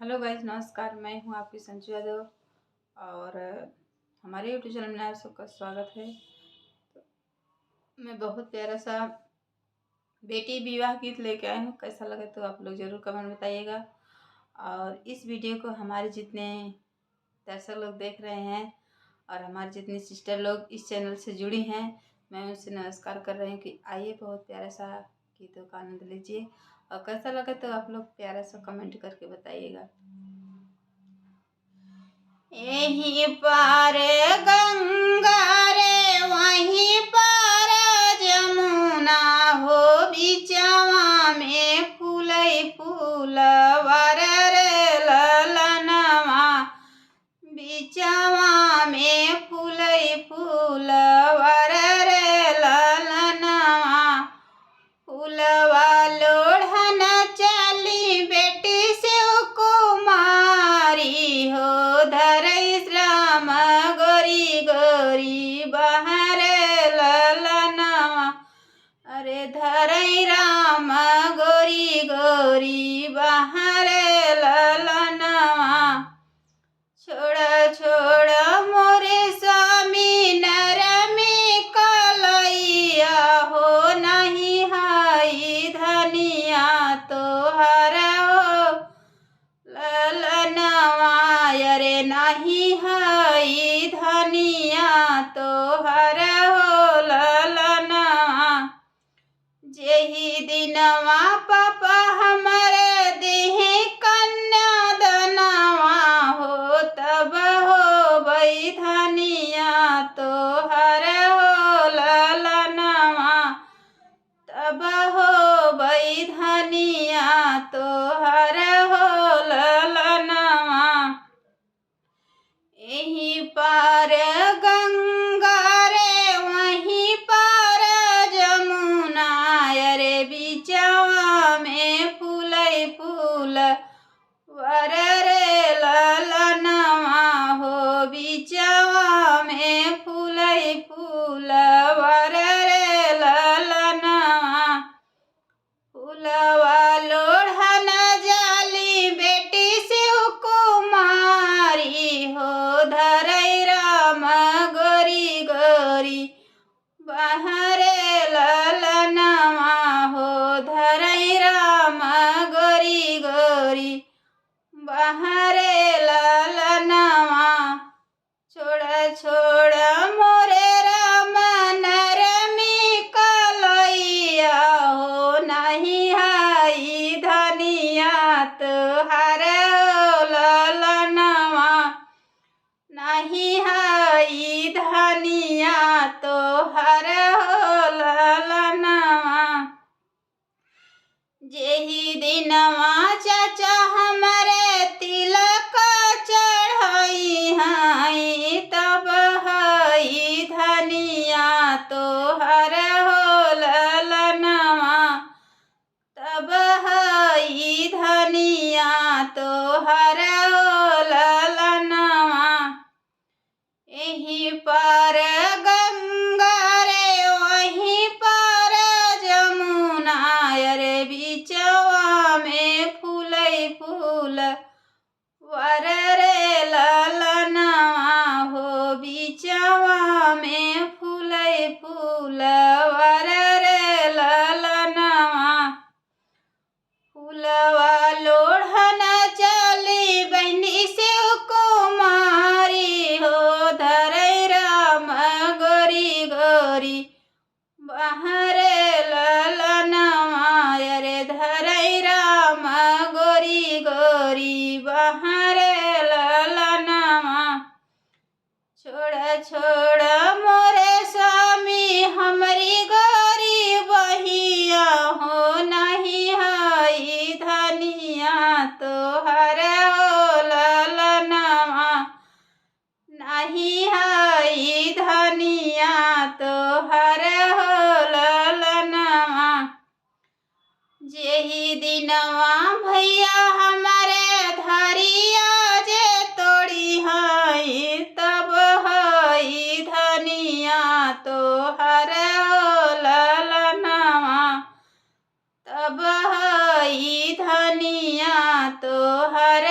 Hello guys, नमस्कार। मैं हूं आपकी संजू यादव और हमारे यूट्यूब चैनल में आप सबका स्वागत है। तो मैं बहुत प्यारा सा बेटी विवाह गीत लेके आई हूँ। कैसा लगे तो आप लोग ज़रूर कमेंट बताइएगा। और इस वीडियो को हमारे जितने दर्शक लोग देख रहे हैं और हमारे जितनी सिस्टर लोग इस चैनल से जुड़ी हैं, मैं उनसे नमस्कार कर रही हूँ कि आइए बहुत प्यारा सा गीतों का आनंद लीजिए। और कैसा लगे तो आप लोग प्यारा सा कमेंट करके बताइएगा। यहीं पार गंगा रे वहीं पार जमुना हो, बिचवा में फूलई फूलवर रे ललनवा, बिचवा में फूलई फूलवर रे ललनवा। फूलवा लोढ़न चली बेटी से कुमारी हो, धरई श्याम गोरी गोरी बहर ललनवा। अरे धरई राम गोरी गोरी बहर ललनवा। छोड़ छोड़ मोरे स्वामी नरमी कलैया हो, नहीं हाई धनिया तोहर हो ललनवा। अरे नहीं हाई धनिया तोहर हो ललनवा। जेही दिनवा पापा हमारे देहे कन्या दनवा हो, तब हो बई धनिया तोहर हो ललनवा, तब हो बई धनिया तोहर हो ललनवा। यहीं पार गंगा रे वहीं पार जमुना, अरे बिचवा में फूलई फूल वर रे ललनवा हो, बिचवा में फूलई फूल वर रे ललनवा। फूलवा लोढ़न जाली बेटी से कुमारी हो, धरई राम गोरी गोरी बहरे ललनवा हो, धरई राम गोरी गोरी बहरे ललनवा। छोड़ छोड़ मोरे राम नरमी कलैया हो, नहीं हाई धनिया तोहर हो ललनवा, नहीं हाई धनिया तोहर हो ललनवा। जेही दिनवा चाचा हमारे तिलक चढ़ाई हाई, तब हई धनिया तोहर हो ललनवा, तब हई धनिया तोहर हो ललनवा। यहीं पार गंगा रे वहीं पार जमुना, अरे बिचवा में फूलई फूल वर रे ललनवा हो, बिचवा में फूलई फूल वर रे ललनवा। फूलवा लोढ़न चली बहनी से कुमारी हो, धरई राम गोरी गोरी बहरे ललनवा। अरे धरई राम गोरी गोरी बहरे ललनवा। छोड़ छोड़ मोरे स्वामी हमारी गोरी बहिया हो, नहीं हाई धनिया तोहर हो ललनवा, नहीं हाई धनिया तोहर हो ललनवा। जेही दिनवा भैया हमारे धरिया जे तोड़ी हाई, तब हई धनिया तोहर हो ललनवा, तब हई धनिया तोहर